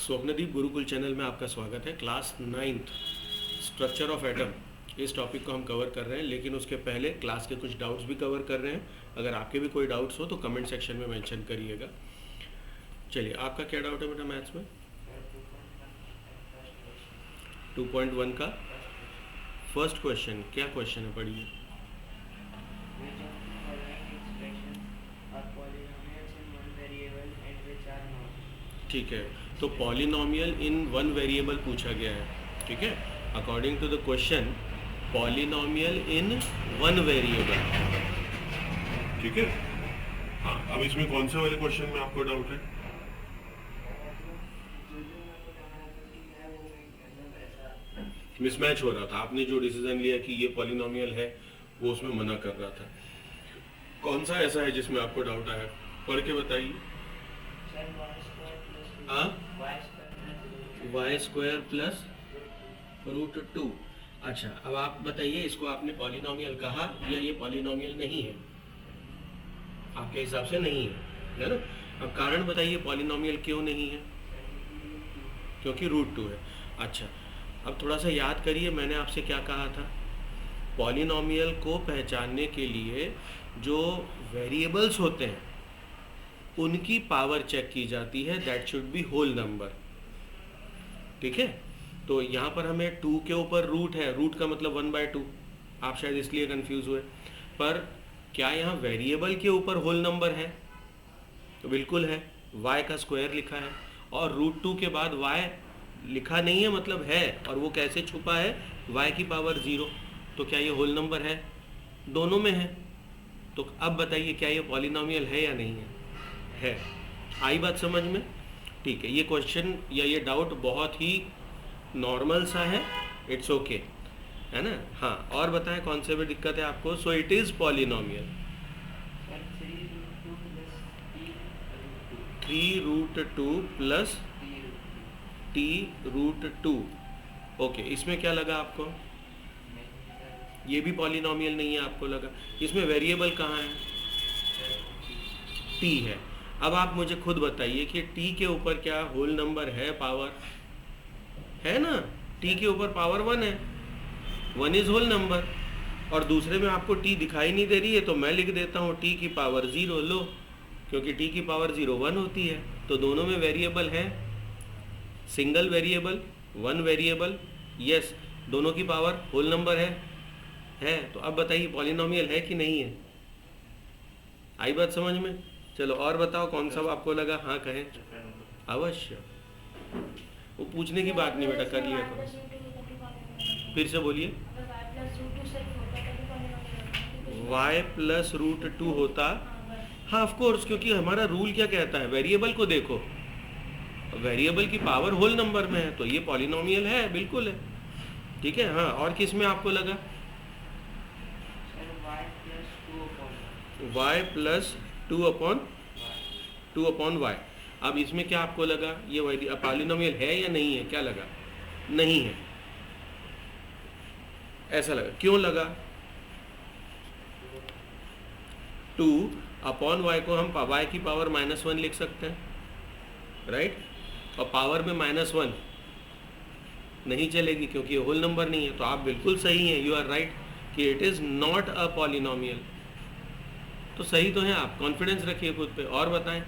Swapnadeep Gurukul channel में आपका स्वागत है। Class 9th structure of atom, इस टॉपिक को हम कवर कर रहे हैं, लेकिन उसके पहले क्लास के कुछ डाउट्स भी कवर कर रहे हैं। अगर आपके भी कोई डाउट्स हो तो कमेंट सेक्शन में मेंशन करिएगा। चलिए, आपका क्या डाउट है बेटा मैथ्स में? 2.1 का फर्स्ट क्वेश्चन, क्या क्वेश्चन है, पढ़िए। ठीक है, तो पॉलिनॉमियल इन वन वेरिएबल पूछा गया है। ठीक है, according to the question polynomial in one variable. ठीक है, हाँ, अब इसमें कौन से वाले क्वेश्चन में आपको डाउट है? मिसमैच हो रहा था, आपने जो डिसीजन लिया कि ये पॉलिनॉमियल है वो उसमें मना कर रहा था। कौन सा ऐसा है जिसमें आपको डाउट आया, पढ़ के बताइए। Y square plus root 2। अच्छा, अब आप बताइए, इसको आपने पॉलिनॉमियल कहा या ये पॉलिनॉमियल नहीं है? आपके हिसाब से नहीं है ना? अब कारण बताइए पॉलिनॉमियल क्यों नहीं है? क्योंकि रूट 2 है। अच्छा, अब थोड़ा सा याद करिए, मैंने आपसे क्या कहा था? पॉलिनॉमियल को पहचानने के लिए जो वेरिएबल्स होते हैं उनकी पावर चेक की जाती है, that should be whole number. ठीक है, तो यहाँ पर हमें 2 के ऊपर रूट है, रूट का मतलब 1/2। आप शायद इसलिए कंफ्यूज हुए, पर क्या यहाँ वेरिएबल के ऊपर होल नंबर है? तो बिल्कुल है, y का स्क्वायर लिखा है, और रूट 2 के बाद y लिखा नहीं है, मतलब है, और वो कैसे छुपा है? y की पावर 0। तो क्या ये होल नंबर है? दोनों में है। तो अब बताइए, क्या ये पॉलिनॉमियल है या नहीं है? आई बात समझ में? ठीक है, ये क्वेश्चन या ये डाउट बहुत ही नॉर्मल सा है, इट्स ओके, है ना? हाँ, और बताएं कौन से में दिक्कत है आपको? So it is polynomial. 3√2 plus t root 2। Okay, इसमें क्या लगा आपको? ये भी पॉलिनॉमियल नहीं है आपको लगा? इसमें वेरिएबल कहाँ है? t है। अब आप मुझे खुद बताइए कि t के ऊपर क्या होल नंबर है? पावर है ना? t के ऊपर पावर 1 है, 1 इज होल नंबर। और दूसरे में आपको t दिखाई नहीं दे रही है, तो मैं लिख देता हूँ t की पावर 0। लो, क्योंकि t की पावर 0 1 होती है, तो दोनों में वेरिएबल है। Single variable, one variable, yes, दोनों की पावर होल नंबर है। तो अब बताइए पॉलिनॉमियल है कि नहीं है? आई बात समझ में? चलो, और बताओ कौन सा आपको लगा? हाँ कहें, अवश्य। वो पूछने की बात नहीं बेटा, कर लिया करो। फिर से बोलिए। y प्लस रूट 2 होता, हाँ ऑफ कोर्स, क्योंकि हमारा रूल क्या कहता है? वेरिएबल को देखो, वेरिएबल की पावर होल नंबर में है, तो ये पॉलिनॉमियल है, बिल्कुल है। ठीक है, हाँ, और किस में आपको लगा? y plus 2/y। अब इसमें क्या आपको लगा? ये पॉलिनॉमियल है या नहीं है? क्या लगा? नहीं है, ऐसा लगा। क्यों लगा? 2/y को हम y की पावर -1 लिख सकते हैं, राइट? और पावर में -1 नहीं चलेगी, क्योंकि ये होल नंबर नहीं है। तो आप बिल्कुल सही हैं, यू आर राइट कि it is not a polynomial. तो सही तो है, आप कॉन्फिडेंस रखिए खुद पे। और बताएं,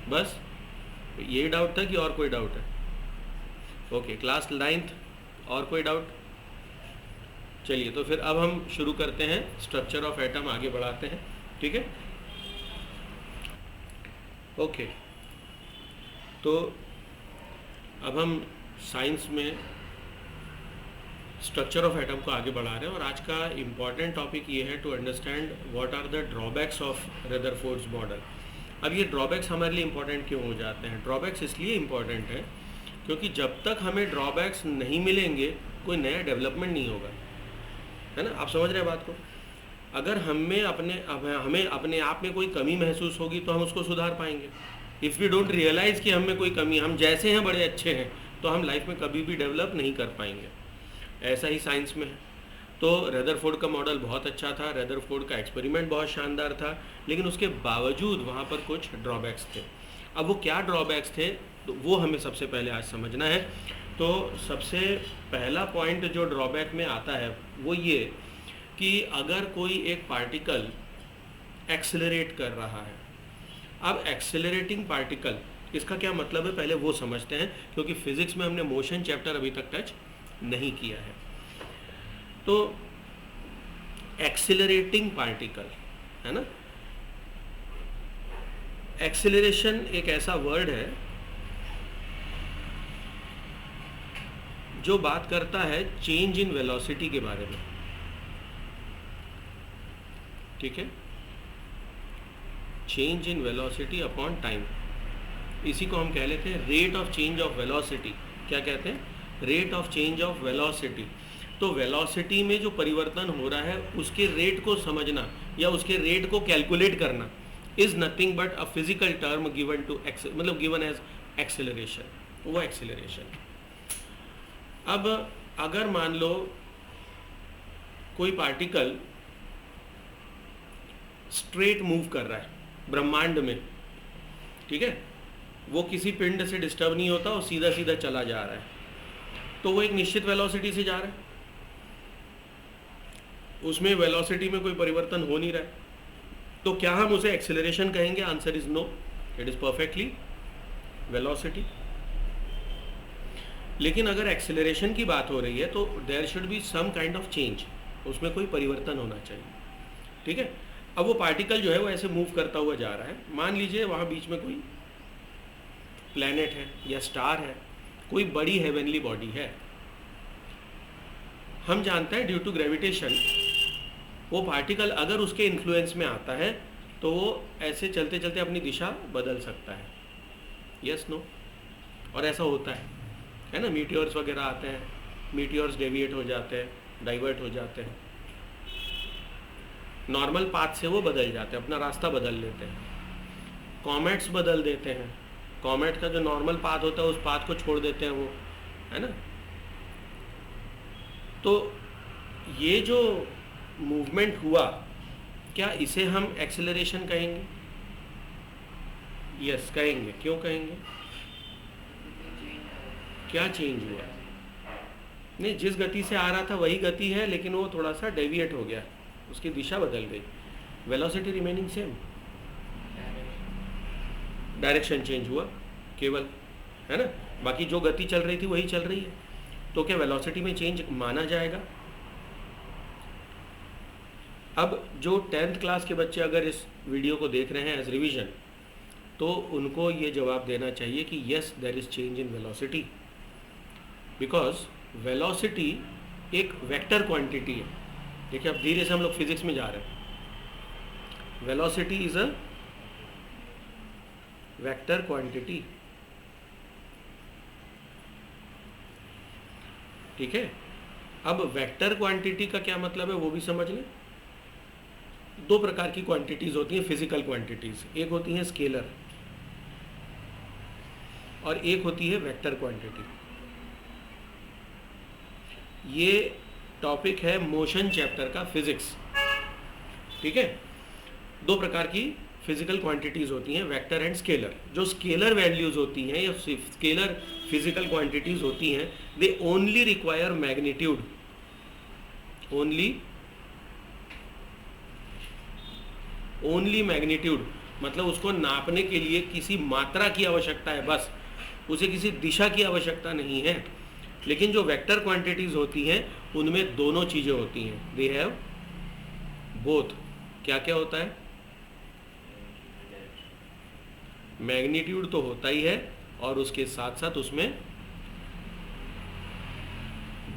बस ये डाउट था कि और कोई डाउट है? ओके, क्लास 9th, और कोई डाउट? चलिए, तो फिर अब हम शुरू करते हैं, स्ट्रक्चर ऑफ एटम आगे बढ़ाते हैं। ठीक है, ओके, तो अब हम साइंस में स्ट्रक्चर ऑफ एटम को आगे बढ़ा रहे हैं, और आज का इम्पॉर्टेंट टॉपिक ये है to understand what are the drawbacks of Rutherford's model. अब ये ड्रॉबैक्स हमारे लिए इम्पॉर्टेंट क्यों हो जाते हैं? ड्रॉबैक्स इसलिए इम्पॉर्टेंट है क्योंकि जब तक हमें ड्रॉबैक्स नहीं मिलेंगे कोई नया डेवलपमेंट नहीं होगा, है ना? आप समझ रहे हैं बात को? अगर हमें अपने आप में कोई कमी महसूस होगी तो हम उसको सुधार पाएंगे। इफ़ वी डोंट रियलाइज़ कि हम में कोई कमी, हम जैसे हैं बड़े अच्छे हैं, तो हम लाइफ में कभी भी डेवलप नहीं कर पाएंगे। ऐसा ही साइंस में है। तो रदरफोर्ड का मॉडल बहुत अच्छा था, रदरफोर्ड का एक्सपेरिमेंट बहुत शानदार था, लेकिन उसके बावजूद वहाँ पर कुछ ड्रॉबैक्स थे। अब वो क्या ड्रॉबैक्स थे तो वो हमें सबसे पहले आज समझना है। तो सबसे पहला पॉइंट जो ड्रॉबैक में आता है वो ये कि अगर कोई एक पार्टिकल एक्सेलरेट कर रहा है, अब एक्सेलरेटिंग पार्टिकल इसका क्या मतलब है पहले वो समझते हैं, क्योंकि फिजिक्स में हमने मोशन चैप्टर अभी तक टच नहीं किया है। तो एक्सेलरेटिंग पार्टिकल है ना, एक्सेलरेशन एक ऐसा वर्ड है जो बात करता है चेंज इन वेलोसिटी के बारे में, ठीक है, change in velocity upon time, इसी को हम कह लेते हैं rate of change of velocity. क्या कहते हैं? Rate of change of velocity. तो वेलोसिटी में जो परिवर्तन हो रहा है उसके रेट को समझना या उसके रेट को कैलकुलेट करना is nothing but a physical term given to मतलब गिवन एज एक्सेलरेशन, वो एक्सेलरेशन। अब अगर मान लो कोई पार्टिकल स्ट्रेट मूव कर रहा है ब्रह्मांड में, ठीक है, वो किसी पिंड से डिस्टर्ब नहीं होता और सीधा सीधा चला जा रहा है, तो वो एक निश्चित वेलोसिटी से जा रहा है, उसमें वेलोसिटी में कोई परिवर्तन हो नहीं रहा है, तो क्या हम उसे एक्सेलरेशन कहेंगे? Answer is no, it is perfectly velocity. लेकिन अगर एक्सेलरेशन की बात हो रही है तो there should be some kind of change, उसमें कोई परिवर्तन होना चाहिए, ठीक है। अब वो पार्टिकल जो है वो ऐसे मूव करता हुआ जा रहा है, मान लीजिए वहाँ बीच में कोई प्लैनेट है या स्टार है, कोई बड़ी हेवनली बॉडी है, हम जानते हैं ड्यू टू ग्रेविटेशन वो पार्टिकल अगर उसके इन्फ्लुएंस में आता है तो वो ऐसे चलते चलते अपनी दिशा बदल सकता है, यस नो, और ऐसा होता है ना, मीटियोर्स वगैरह आते हैं, मीटियोर्स डेविएट हो जाते हैं, डाइवर्ट हो जाते हैं, नॉर्मल पाथ से वो बदल जाते हैं, अपना रास्ता बदल लेते हैं, कॉमेट्स बदल देते हैं, कॉमेट का जो नॉर्मल पाथ होता है उस पाथ को छोड़ देते हैं वो, है ना। तो ये जो मूवमेंट हुआ क्या इसे हम एक्सेलरेशन कहेंगे? यस कहेंगे। क्यों कहेंगे? क्या चेंज हुआ? नहीं, जिस गति से आ रहा था वही गति है, लेकिन वो थोड़ा सा डेविएट हो गया, उसकी दिशा बदल गई, velocity remaining same, direction change हुआ केवल, है ना, बाकी जो गति चल रही थी वही चल रही है, तो क्या वेलोसिटी में चेंज माना जाएगा? अब जो 10th क्लास के बच्चे अगर इस वीडियो को देख रहे हैं एज रिवीजन, तो उनको ये जवाब देना चाहिए कि yes there is change in velocity, because velocity एक वेक्टर क्वांटिटी है। देखिए अब धीरे से हम लोग फिजिक्स में जा रहे हैं, velocity is a vector quantity, ठीक है। अब वेक्टर क्वांटिटी का क्या मतलब है वो भी समझ लें। दो प्रकार की क्वांटिटीज होती हैं फिजिकल क्वांटिटीज, एक होती है स्केलर और एक होती है वेक्टर क्वांटिटी। ये टॉपिक है मोशन चैप्टर का फिजिक्स, ठीक है। दो प्रकार की फिजिकल क्वांटिटीज होती हैं, वेक्टर एंड स्केलर। जो स्केलर वैल्यूज होती हैं या स्केलर फिजिकल क्वांटिटीज होती हैं, they only require magnitude, only magnitude, मतलब उसको नापने के लिए किसी मात्रा की आवश्यकता है, बस उसे किसी दिशा की आवश्यकता नहीं है। लेकिन जो वेक्टर क्वांटिटीज होती हैं उनमें दोनों चीज़ें होती हैं, दे हैव बोथ। क्या क्या होता है? मैग्नीट्यूड तो होता ही है और उसके साथ साथ उसमें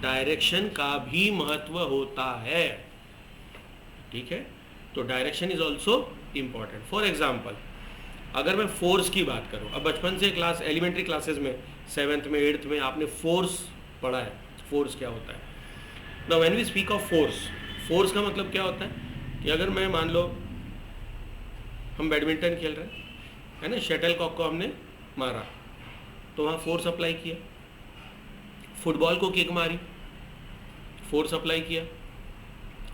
डायरेक्शन का भी महत्व होता है, ठीक है। तो direction is also important. For example अगर मैं फोर्स की बात करूं, अब बचपन से क्लास एलिमेंट्री क्लासेस में 7th में 8th में आपने फोर्स पढ़ा है, फोर्स क्या होता है। Now when we speak of force, force का मतलब क्या होता है कि अगर मैं मान लो हम बैडमिंटन खेल रहे हैं, है ना, शटल कॉक को हमने मारा तो वहाँ फोर्स अप्लाई किया, फुटबॉल को किक मारी, फोर्स अप्लाई किया,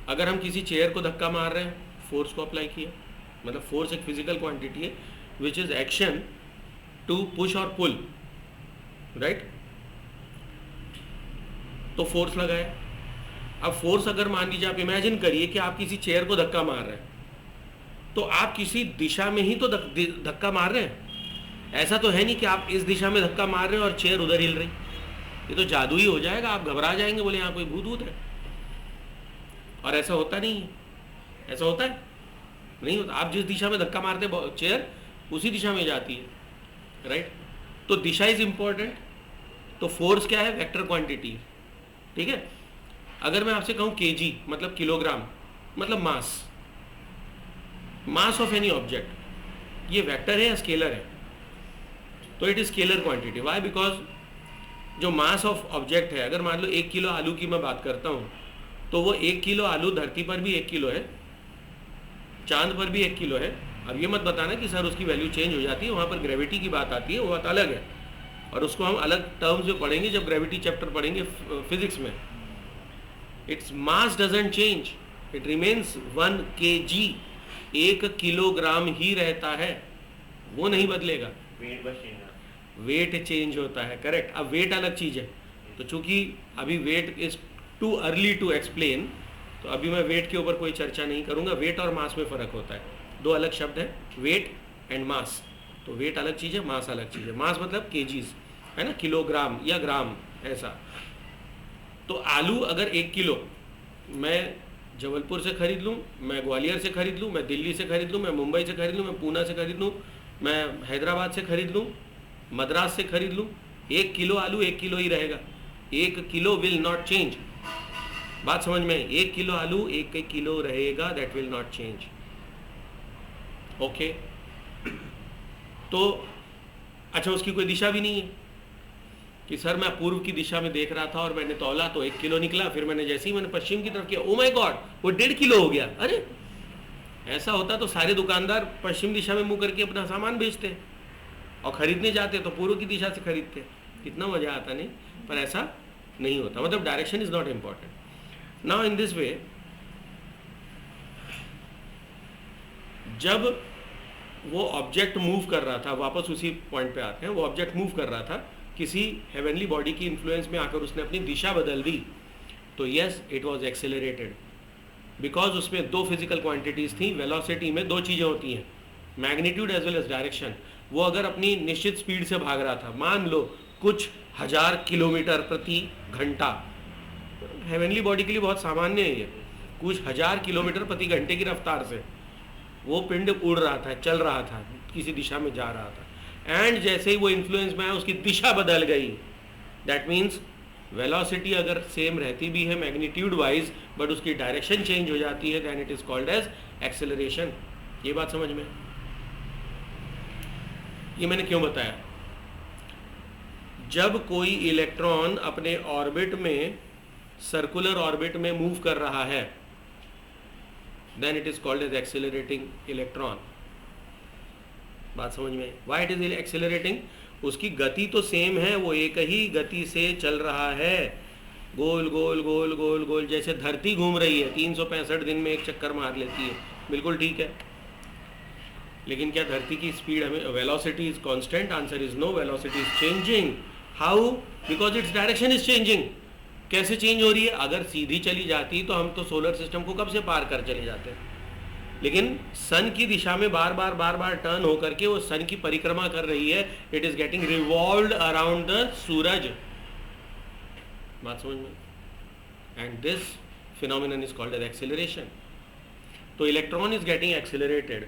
अगर हम किसी चेयर को धक्का मार रहे हैं फोर्स को अप्लाई किया। मतलब फोर्स एक फिजिकल क्वांटिटी है which is action to push और पुल, राइट? तो फोर्स लगाया। अब फोर्स अगर मान लीजिए आप इमेजिन करिए कि आप किसी चेयर को धक्का मार रहे हैं, तो आप किसी दिशा में ही तो धक्का मार रहे हैं। ऐसा तो है नहीं कि आप इस दिशा में धक्का मार रहे हैं और चेयर उधर हिल रही। ये तो जादू ही हो जाएगा, आप घबरा जाएंगे, बोले यहाँ कोई भूत है। और ऐसा होता नहीं है। ऐसा होता है? नहीं होता। आप जिस दिशा में धक्का मारते चेयर उसी दिशा में जाती है, राइट? तो दिशा इज इंपॉर्टेंट। तो फोर्स क्या है? वेक्टर क्वांटिटी, ठीक है? अगर मैं आपसे कहूँ केजी मतलब किलोग्राम, मतलब मास ऑफ एनी ऑब्जेक्ट, ये वेक्टर है या स्केलर है? तो it is scalar quantity. Why? Because जो मास ऑफ ऑब्जेक्ट है, अगर मान लो 1 किलो आलू की मैं बात करता हूँ, तो वो 1 किलो आलू धरती पर भी 1 किलो है, चांद पर भी 1 किलो है। अब ये मत बताना कि सर उसकी वैल्यू चेंज हो जाती है, वहाँ पर ग्रेविटी की बात आती है, वो बात अलग है, और उसको हम अलग टर्म्स में पढ़ेंगे जब ग्रेविटी चैप्टर पढ़ेंगे फिजिक्स में। Its mass doesn't change, it remains 1 kg, 1 kilogram ही रहता है, वो नहीं बदलेगा। वेट चेंज होता है, करेक्ट। अब वेट अलग चीज है, तो चूंकि अभी wait is too early to explain, तो अभी मैं वेट के ऊपर कोई चर्चा नहीं करूंगा। वेट और मास में फर्क होता है, दो अलग शब्द है, वेट एंड मास। तो वेट अलग चीज है, मास अलग चीज है। मास मतलब केजीज, है ना, किलोग्राम या ग्राम, ऐसा। तो आलू अगर 1 किलो मैं जबलपुर से खरीद लूँ, मैं ग्वालियर से खरीद लूँ, मैं दिल्ली से खरीद लूँ, मैं मुंबई से खरीद लूँ, मैं पूना से खरीद लूँ, मैं हैदराबाद से खरीद लूँ, मद्रास से खरीद लूँ, 1 किलो आलू 1 किलो ही रहेगा। 1 किलो विल नॉट चेंज। बात समझ में? 1 किलो आलू 1 किलो रहेगा, that will not change. Okay. तो अच्छा, उसकी कोई दिशा भी नहीं है कि सर मैं पूर्व की दिशा में देख रहा था और मैंने तौला तो 1 किलो निकला, फिर मैंने जैसे ही मैंने पश्चिम की तरफ किया, ओ माय गॉड, वो 1.5 किलो हो गया। अरे ऐसा होता तो सारे दुकानदार पश्चिम दिशा में मुंह करके अपना सामान बेचते और खरीदने जाते तो पूर्व की दिशा से खरीदते, कितना मजा आता। नहीं, पर ऐसा नहीं होता। मतलब direction is not important. Now in this way, जब वो ऑब्जेक्ट मूव कर रहा था, वापस उसी पॉइंट पे आते हैं, वो ऑब्जेक्ट मूव कर रहा था, किसी हेवनली बॉडी की इन्फ्लुएंस में आकर उसने अपनी दिशा बदल दी, तो yes it was accelerated, because उसमें 2 फिजिकल क्वांटिटीज थी। वेलोसिटी में 2 चीज़ें होती हैं, magnitude as well as direction. वो अगर अपनी निश्चित स्पीड से भाग रहा था, मान लो कुछ 1000 किलोमीटर प्रति घंटा, हेवनली बॉडी के लिए बहुत सामान्य है ये, कुछ 1000 किलोमीटर प्रति घंटे की रफ्तार से वो पिंड उड़ रहा था, चल रहा था, किसी दिशा में जा रहा था, एंड जैसे ही वो इन्फ्लुएंस में आया उसकी दिशा बदल गई। दैट मीन्स वेलोसिटी अगर सेम रहती भी है मैग्नीट्यूड वाइज, बट उसकी डायरेक्शन चेंज हो जाती है, then it is called as acceleration. ये बात समझ में? ये मैंने क्यों बताया? जब कोई इलेक्ट्रॉन अपने ऑर्बिट में, सर्कुलर ऑर्बिट में मूव कर रहा है, then it is called as accelerating electron। बात समझ में? why it is accelerating? उसकी गति तो सेम है, वो एक ही गति से चल रहा है, गोल गोल गोल गोल गोल, जैसे धरती घूम रही है 365 दिन में एक चक्कर मार लेती है, बिल्कुल ठीक है। लेकिन क्या धरती की स्पीड हमें, velocity is constant? Answer is no, velocity is changing. How? Because its direction is changing. कैसे चेंज हो रही है? अगर सीधी चली जाती तो हम तो सोलर सिस्टम को कब से पार कर चले जाते हैं, लेकिन सन की दिशा में बार बार टर्न होकर के वो सन की परिक्रमा कर रही है, it is getting revolved around the सूरज। बात समझ में? And this phenomenon is called as acceleration. तो इलेक्ट्रॉन इज गेटिंग एक्सेलरेटेड।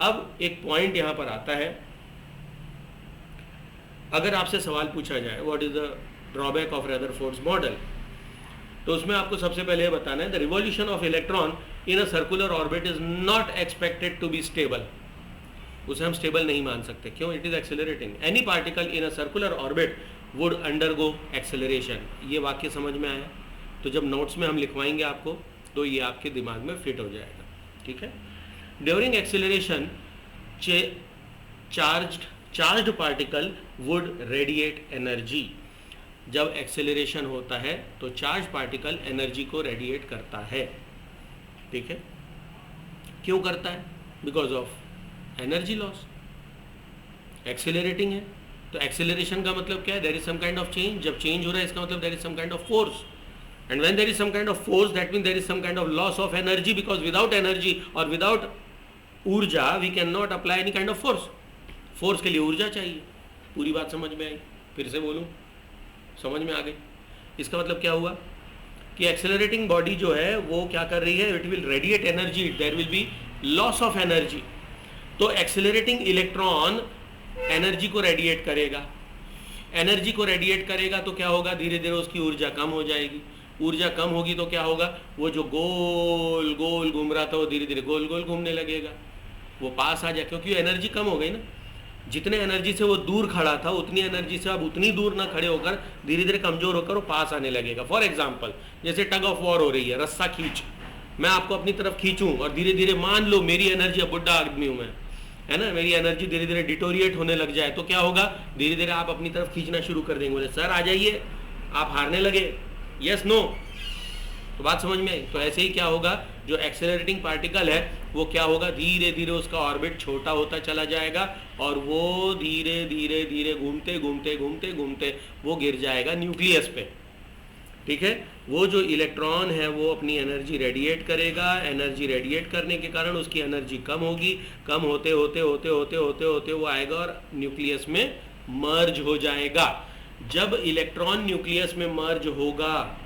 अब एक पॉइंट यहां पर आता है, अगर आपसे सवाल पूछा जाए what is the drawback of Rutherford's model, तो उसमें आपको सबसे पहले यह बताना है the revolution of electron in a circular orbit is not expected to be stable. उसे हम स्टेबल नहीं मान सकते, क्यों? It is accelerating. Any particle in a circular orbit would undergo acceleration. ये वाक्य समझ में आया? तो जब नोट्स में हम लिखवाएंगे आपको, तो ये आपके दिमाग में फिट हो जाएगा, ठीक है। During acceleration charged particle would radiate energy. जब एक्सेलरेशन होता है तो चार्ज पार्टिकल एनर्जी को रेडिएट करता है, ठीक है। क्यों करता है? Because of energy loss. Accelerating है, तो एक्सेलरेशन का मतलब क्या है? There is some kind of change. जब चेंज हो रहा है इसका मतलब there is some kind of force, and when there is some kind of force that mean there is some kind of loss of energy, because without energy और without ऊर्जा we can not apply any kind of force. Force के लिए ऊर्जा चाहिए। पूरी बात समझ में आई? फिर से बोलूं, समझ में आ गई? इसका मतलब क्या हुआ कि एक्सेलरेटिंग बॉडी जो है वो क्या कर रही है? It will radiate energy, there will be loss of energy. तो एक्सेलरेटिंग इलेक्ट्रॉन एनर्जी को रेडिएट करेगा, एनर्जी को रेडिएट करेगा तो क्या होगा? धीरे धीरे उसकी ऊर्जा कम हो जाएगी। ऊर्जा कम होगी तो क्या होगा? वो जो गोल गोल घूम रहा था वो धीरे धीरे गोल गोल घूमने लगेगा, वो पास आ जाए, क्योंकि एनर्जी कम हो गई ना। जितने एनर्जी से वो दूर खड़ा था उतनी एनर्जी से अब उतनी दूर ना खड़े होकर धीरे धीरे कमजोर होकर वो पास आने लगेगा। फॉर एग्जाम्पल, जैसे टग ऑफ वॉर हो रही है, रस्सा खींच, मैं आपको अपनी तरफ खींचूं और धीरे धीरे मान लो मेरी एनर्जी, अब बुढ़ा आदमी हूं मैं, है ना, मेरी एनर्जी धीरे धीरे डिटोरिएट होने लग जाए तो क्या होगा? धीरे धीरे आप अपनी तरफ खींचना शुरू कर देंगे। बोले सर आ जाइए, आप हारने लगे, यस नो? तो बात समझ में आई? तो ऐसे ही क्या होगा, जो एक्सेलरेटिंग पार्टिकल है वो क्या होगा? धीरे धीरे उसका ऑर्बिट छोटा होता चला जाएगा और वो धीरे धीरे धीरे घूमते घूमते घूमते घूमते वो गिर जाएगा न्यूक्लियस पे। ठीक है? वो जो इलेक्ट्रॉन है वो अपनी एनर्जी रेडिएट करेगा, एनर्जी रेडिएट करने के कारण उसकी एनर्जी कम होगी, कम होते होते होते होते होते होते वो आएगा और न्यूक्लियस में मर्ज हो जाएगा। जब इलेक्ट्रॉन न्यूक्लियस में मर्ज होगा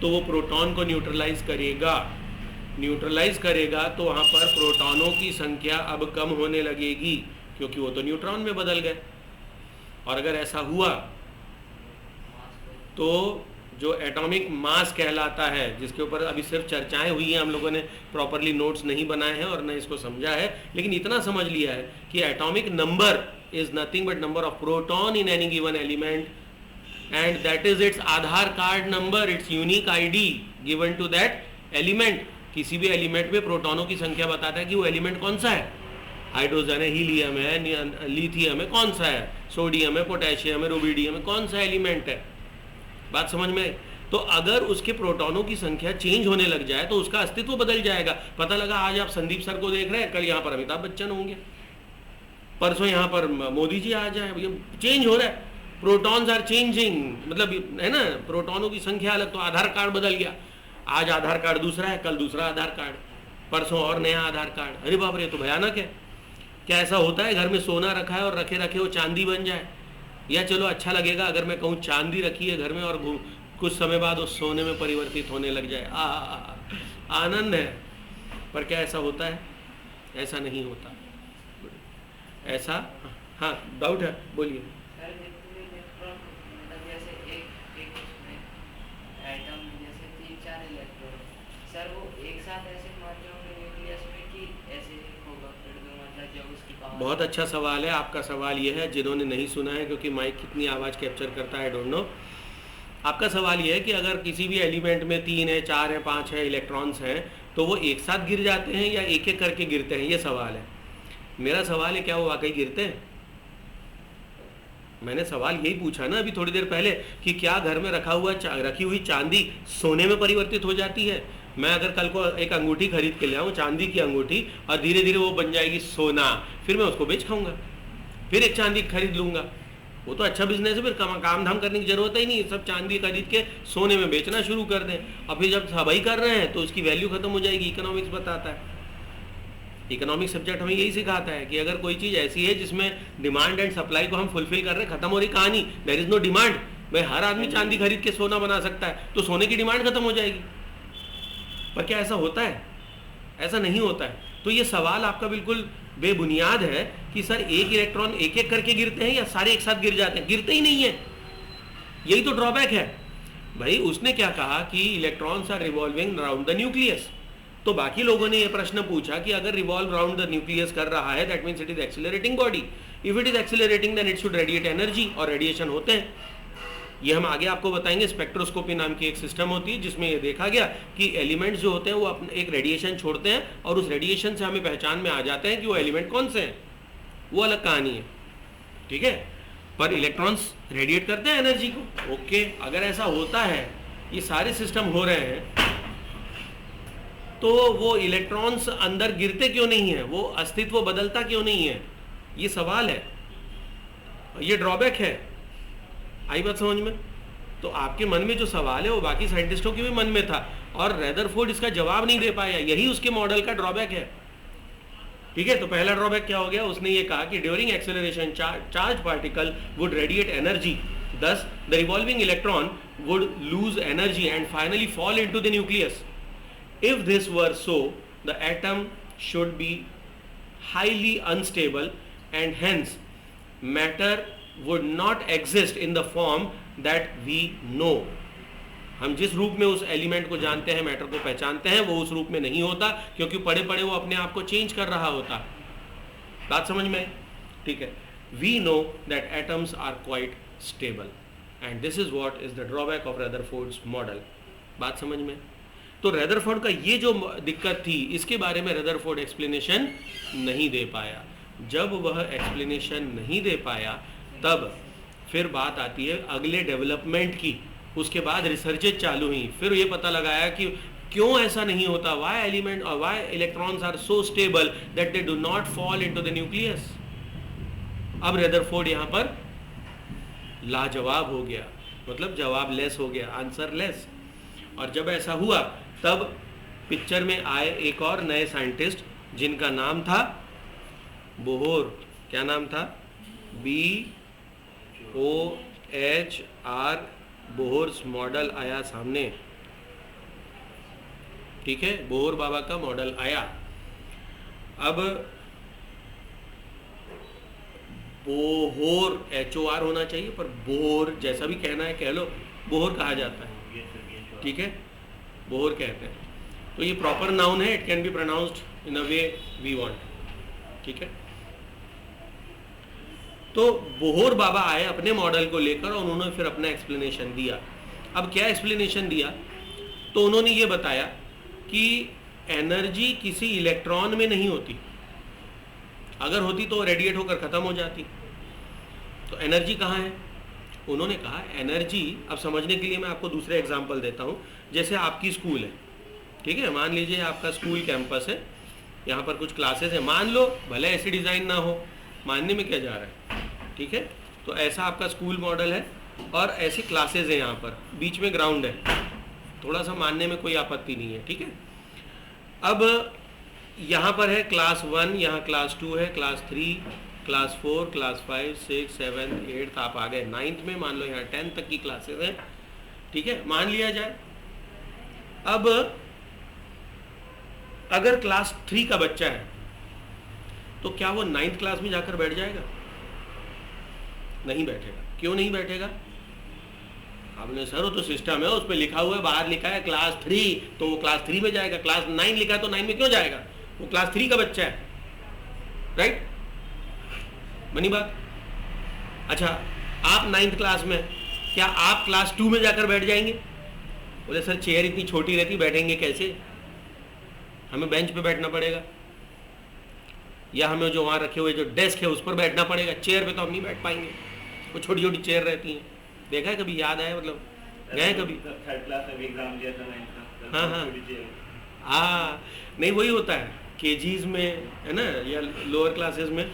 तो वो प्रोटॉन को न्यूट्रलाइज करेगा, न्यूट्रलाइज करेगा तो वहाँ पर प्रोटॉनों की संख्या अब कम होने लगेगी, क्योंकि वो तो न्यूट्रॉन में बदल गए। और अगर ऐसा हुआ तो जो एटॉमिक मास कहलाता है, जिसके ऊपर अभी सिर्फ चर्चाएं हुई हैं, हम लोगों ने प्रॉपरली नोट्स नहीं बनाए हैं और न इसको समझा है, लेकिन इतना समझ लिया है कि atomic number is nothing but number of proton in any given element, and that is its Aadhaar card number, its unique ID given to that element। किसी भी एलिमेंट में प्रोटॉनों की संख्या बताता है कि वो एलिमेंट कौन सा है। हाइड्रोजन है, हीलियम है, लिथियम है, कौन सा है, सोडियम है, पोटेशियम है, रुबिडियम है, कौन सा एलिमेंट है। बात समझ में? तो अगर उसके प्रोटॉनों की संख्या चेंज होने लग जाए तो उसका अस्तित्व बदल जाएगा। पता लगा आज आप संदीप सर को देख रहे हैं, कल यहाँ पर अमिताभ बच्चन होंगे, परसों यहाँ पर मोदी जी आ जाए, चेंज हो रहा है। प्रोटॉन्स आर चेंजिंग, मतलब है ना, प्रोटॉनों की संख्या अलग, तो आधार कार्ड बदल गया। आज आधार कार्ड दूसरा है, कल दूसरा आधार कार्ड, परसों और नया आधार कार्ड। अरे बाप रे, तो भयानक है। क्या ऐसा होता है घर में सोना रखा है और रखे रखे वो चांदी बन जाए? या चलो अच्छा लगेगा अगर मैं कहूँ चांदी रखी है घर में और कुछ समय बाद वो सोने में परिवर्तित होने लग जाए, आनंद है। पर क्या ऐसा होता है? ऐसा नहीं होता। ऐसा, हाँ डाउट है, बोलिए। बहुत अच्छा सवाल है आपका। सवाल ये है, जिन्होंने नहीं सुना है, क्योंकि माइक कितनी आवाज़ कैप्चर करता है आई डोंट नो। आपका सवाल ये है कि अगर किसी भी एलिमेंट में 3 है, 4 है, 5 है इलेक्ट्रॉन्स हैं तो वो एक साथ गिर जाते हैं या एक एक करके गिरते हैं, ये सवाल है। मेरा सवाल है, क्या वो वाकई गिरते हैं? मैंने सवाल यही पूछा ना अभी थोड़ी देर पहले कि क्या घर में रखी हुई चांदी सोने में परिवर्तित हो जाती है? मैं अगर कल को एक अंगूठी खरीद के ले आऊँ, चांदी की अंगूठी, और धीरे धीरे वो बन जाएगी सोना, फिर मैं उसको बेच खाऊंगा, फिर एक चांदी खरीद लूंगा, वो तो अच्छा बिजनेस है। फिर काम धाम करने की जरूरत ही नहीं, सब चांदी खरीद के सोने में बेचना शुरू कर दें। और फिर जब सभी कर रहे हैं तो उसकी वैल्यू खत्म हो जाएगी। इकोनॉमिक्स बताता है, इकोनॉमिक सब्जेक्ट हमें यही सिखाता है कि अगर कोई चीज़ ऐसी है जिसमें डिमांड एंड सप्लाई को हम फुलफिल कर रहे हैं, खत्म हो रही कहानी, देयर इज नो डिमांड। भाई हर आदमी चांदी खरीद के सोना बना सकता है, तो सोने की डिमांड खत्म हो जाएगी। पर क्या ऐसा होता है? ऐसा नहीं होता है। तो ये सवाल आपका बिल्कुल बेबुनियाद है कि सर एक इलेक्ट्रॉन एक एक करके गिरते हैं या सारे एक साथ गिर जाते हैं? गिरते ही नहीं है, यही तो ड्रॉबैक है। भाई उसने क्या कहा कि electrons are revolving around the nucleus, तो बाकी लोगों ने ये प्रश्न पूछा कि अगर रिवॉल्व अराउंड द न्यूक्लियस कर रहा है that means it is accelerating body. If it is accelerating then it should radiate energy, और रेडिएशन होते हैं। ये हम आगे आपको बताएंगे। स्पेक्ट्रोस्कोपी नाम की एक सिस्टम होती है जिसमें ये देखा गया कि एलिमेंट्स जो होते हैं वो अपने एक रेडिएशन छोड़ते हैं और उस रेडिएशन से हमें पहचान में आ जाते हैं कि वो एलिमेंट कौन से हैं। वो अलग कहानी है, ठीक है। पर इलेक्ट्रॉन्स रेडिएट करते हैं एनर्जी को, ओके। अगर ऐसा होता है, ये सारे सिस्टम हो रहे हैं, तो वो इलेक्ट्रॉन्स अंदर गिरते क्यों नहीं है? वो अस्तित्व बदलता क्यों नहीं है? ये सवाल है, ये ड्रॉबैक है। आई बात समझ में? तो आपके मन में जो सवाल है वो बाकी साइंटिस्टों के भी मन में था और रदरफोर्ड इसका जवाब नहीं दे पाया, यही उसके मॉडल का ड्रॉबैक है। ठीक है, तो पहला ड्रॉबैक क्या हो गया, उसने ये कहा कि during acceleration charge particle would radiate energy, thus the revolving electron would lose energy and finally fall into the nucleus. If this were so, the atom should be highly unstable and hence matter would not exist in the form that we know. हम जिस रूप में उस element को जानते हैं, matter को पहचानते हैं, वो उस रूप में नहीं होता, क्योंकि पड़े पड़े वो अपने आप को चेंज कर रहा होता। बात समझ में? ठीक है, we know that atoms are quite stable and this is what is the drawback of Rutherford's model. बात समझ में? तो रदरफोर्ड का ये जो दिक्कत थी, इसके बारे में रदरफोर्ड एक्सप्लेनेशन नहीं दे पाया। जब वह एक्सप्लेनेशन नहीं दे पाया, तब फिर बात आती है अगले डेवलपमेंट की। उसके बाद रिसर्चेज चालू हुई, फिर ये पता लगाया कि क्यों ऐसा नहीं होता, वाई एलिमेंट और why electrons are so stable that they do not fall into the nucleus. अब रदरफोर्ड यहाँ पर लाजवाब हो गया, मतलब जवाब लेस हो गया, आंसर लेस। और जब ऐसा हुआ तब पिक्चर में आए एक और नए साइंटिस्ट जिनका नाम था बोहर। क्या नाम था? BOHR, बोहर्स मॉडल आया सामने। ठीक है, बोहर बाबा का मॉडल आया। अब बोहर HOR होना चाहिए, पर बोहर जैसा भी कहना है कह लो, बोहर कहा जाता है। ठीक है, बोहर कहते हैं। तो ये प्रॉपर नाउन है, it can be pronounced in a way we want. ठीक है, तो बोहर बाबा आए अपने मॉडल को लेकर और उन्होंने फिर अपना एक्सप्लेनेशन दिया। अब क्या एक्सप्लेनेशन दिया? तो उन्होंने ये बताया कि एनर्जी किसी इलेक्ट्रॉन में नहीं होती, अगर होती तो रेडिएट होकर खत्म हो जाती। तो एनर्जी कहाँ है? उन्होंने कहा एनर्जी, अब समझने के लिए मैं आपको दूसरे एग्जांपल देता हूँ। जैसे आपकी स्कूल है, ठीक है, मान लीजिए आपका स्कूल कैंपस है, यहाँ पर कुछ क्लासेस है, मान लो, भले ऐसी डिज़ाइन ना हो, मानने में क्या जा रहा है। ठीक है, तो ऐसा आपका स्कूल मॉडल है और ऐसी क्लासेस है, यहाँ पर बीच में ग्राउंड है, थोड़ा सा मानने में कोई आपत्ति नहीं है। ठीक है, अब यहाँ पर है क्लास 1, यहाँ क्लास 2 है, क्लास 3, क्लास 4, क्लास 5, 6, 7, 8, आप आ गए 9th में, मान लो यहाँ 10th तक की क्लासेस हैं। ठीक है, मान लिया जाए। अब अगर क्लास 3 का बच्चा है तो क्या वो 9th क्लास में जाकर बैठ जाएगा? नहीं बैठेगा। क्यों नहीं बैठेगा? आपने सर वो तो सिस्टम है, उस पर लिखा हुआ है, बाहर लिखा है क्लास 3, तो वो क्लास 3 में जाएगा। क्लास 9 लिखा है तो 9 में क्यों जाएगा? वो क्लास 3 का बच्चा है, राइट? बनी बात? अच्छा, आप 9th क्लास में, क्या आप क्लास 2 में जाकर बैठ जाएंगे? बोले सर चेयर इतनी छोटी रहती, बैठेंगे कैसे, हमें बेंच पे बैठना पड़ेगा, या हमें जो वहाँ रखे हुए जो डेस्क है उस पर बैठना पड़ेगा, चेयर पे तो हम नहीं बैठ पाएंगे, वो छोटी छोटी चेयर रहती हैं। देखा है कभी? याद आया? मतलब गए कभी? 3rd क्लास में भी एग्जाम दिया था 9th का। हाँ, नहीं वही होता है केजीज में, है ना, या लोअर क्लासेस में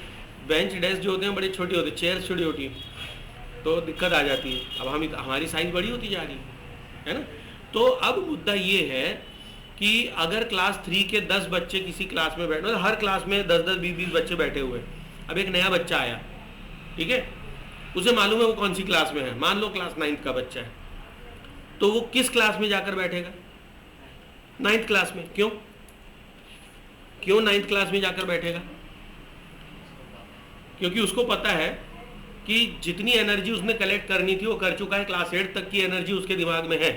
बेंच डेस्क जो होते हैं बड़े छोटे होते हैं, चेयर छोटी होती है, तो दिक्कत आ जाती है। अब हमारी साइज बड़ी होती जा रही है ना। तो अब मुद्दा ये है कि अगर क्लास 3 के 10 बच्चे किसी क्लास में बैठे, हर क्लास में 10-10, 20-20 बच्चे बैठे हुए, अब एक नया बच्चा आया, ठीक है, उसे मालूम है वो कौन सी क्लास में है, मान लो क्लास 9th का बच्चा है, तो वो किस क्लास में जाकर बैठेगा? 9th क्लास में। क्यों 9th क्लास में जाकर बैठेगा? क्योंकि उसको पता है कि जितनी एनर्जी उसने कलेक्ट करनी थी वो कर चुका है, क्लास 8 तक की एनर्जी उसके दिमाग में है,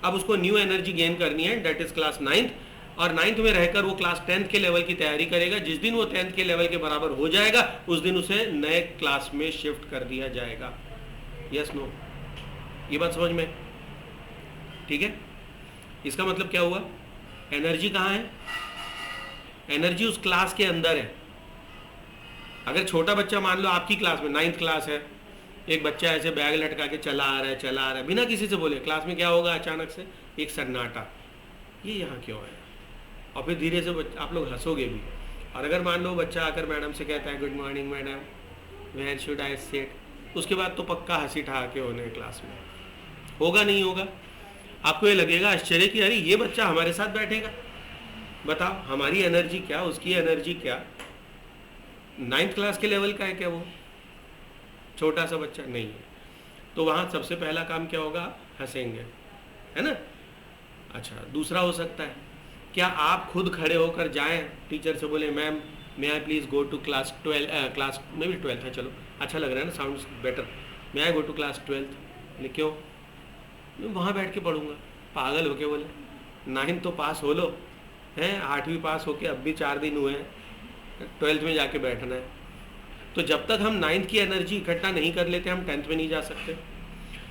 अब उसको न्यू एनर्जी गेन करनी है, डेट इज क्लास 9th, और 9th में रहकर वो क्लास 10th के लेवल की तैयारी करेगा। जिस दिन वो 10th के लेवल के बराबर हो जाएगा उस दिन उसे नए क्लास में शिफ्ट कर दिया जाएगा। Yes no? ये बात समझ में? ठीक है, इसका मतलब क्या हुआ? एनर्जी कहाँ है? एनर्जी उस क्लास के अंदर है। अगर छोटा बच्चा मान लो आपकी क्लास में 9th क्लास है, एक बच्चा ऐसे बैग लटका के चला आ रहा है बिना किसी से बोले, क्लास में क्या होगा? अचानक से एक सन्नाटा, ये यहाँ क्यों है? और फिर धीरे से आप लोग हंसोगे भी, और अगर मान लो बच्चा आकर मैडम से कहता है good morning madam, where should I sit, उसके बाद तो पक्का हंसी ठहाके होने क्लास में, होगा नहीं होगा? आपको ये लगेगा आश्चर्य कि अरे ये बच्चा हमारे साथ बैठेगा। बताओ, हमारी एनर्जी क्या, उसकी एनर्जी क्या? 9th क्लास के लेवल का है क्या वो? छोटा सा बच्चा नहीं है। तो वहाँ सबसे पहला काम क्या होगा? हंसेंगे, है ना? अच्छा, दूसरा हो सकता है क्या आप खुद खड़े होकर जाएं, टीचर से बोले ma'am may I please go to class 12, class में भी 12th है, चलो अच्छा लग रहा है ना, sounds better, may I go to class 12th। क्यों? मैं वहाँ बैठ के पढ़ूंगा। पागल हो के बोले, 9th तो पास हो लो, हैं 8वीं पास होके अब भी 4 दिन हुए हैं, 12th में जाके बैठना है। तो जब तक हम 9th की एनर्जी इकट्ठा नहीं कर लेते हम 10th में नहीं जा सकते।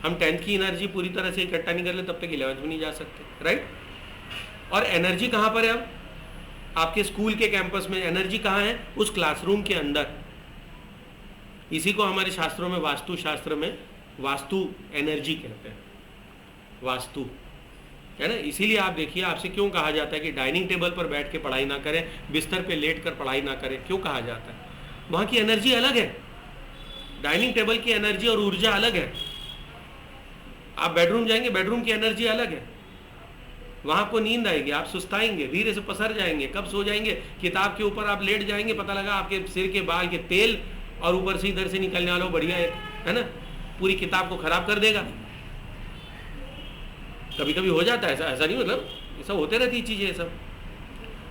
हम 10th की एनर्जी पूरी तरह से इकट्ठा नहीं कर लेते तब तक 11th में नहीं जा सकते, राइट? और एनर्जी कहाँ पर है? अब आपके स्कूल के कैंपस में एनर्जी कहाँ है? उस क्लासरूम के अंदर। इसी को हमारे शास्त्रों में, वास्तु शास्त्र में वास्तु एनर्जी कहते हैं, वास्तु, है ना? इसीलिए आप देखिए, आपसे क्यों कहा जाता है कि डाइनिंग टेबल पर बैठ के पढ़ाई ना करें, बिस्तर पे लेट कर पढ़ाई ना करें? क्यों कहा जाता है? वहाँ की एनर्जी अलग है, डाइनिंग टेबल की एनर्जी और ऊर्जा अलग है। आप बेडरूम जाएंगे, बेडरूम की एनर्जी अलग है, वहाँ आपको नींद आएगी, आप सुस्ताएंगे, धीरे से पसर जाएंगे, कब सो जाएंगे? किताब के ऊपर आप लेट जाएंगे, पता लगा आपके सिर के बाल के तेल और ऊपर से इधर से निकलने वाला बढ़िया एक, है ना, पूरी किताब को खराब कर देगा। कभी कभी हो जाता है ऐसा, ऐसा नहीं, मतलब ऐसा होते रहती है चीज़ें ये सब।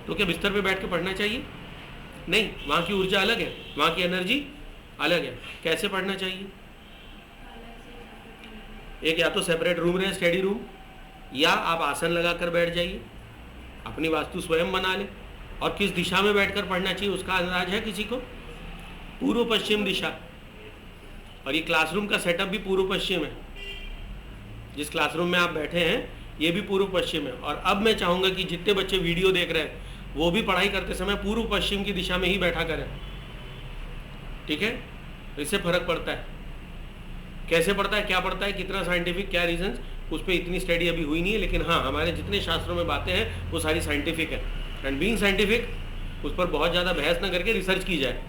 तो क्या बिस्तर पे बैठ के पढ़ना चाहिए? नहीं, वहाँ की ऊर्जा अलग है, वहाँ की एनर्जी अलग है। कैसे पढ़ना चाहिए? एक या तो सेपरेट रूम रहे, स्टडी रूम, या आप आसन लगाकर बैठ जाइए, अपनी वास्तु स्वयं बना लें। और किस दिशा में बैठकर पढ़ना चाहिए उसका अंदाज है किसी को? पूर्व पश्चिम दिशा। और ये क्लासरूम का सेटअप भी पूर्व पश्चिम है, जिस क्लासरूम में आप बैठे हैं ये भी पूर्व पश्चिम है। और अब मैं चाहूँगा कि जितने बच्चे वीडियो देख रहे हैं वो भी पढ़ाई करते समय पूर्व पश्चिम की दिशा में ही बैठा करें, ठीक है? इससे फर्क पड़ता है। कैसे पड़ता है, क्या पड़ता है, कितना साइंटिफिक, क्या रीजंस, उस पर इतनी स्टडी अभी हुई नहीं है, लेकिन हाँ हमारे जितने शास्त्रों में बातें हैं वो सारी साइंटिफिक है। एंड बीइंग साइंटिफिक उस पर बहुत ज़्यादा बहस ना करके रिसर्च की जाए,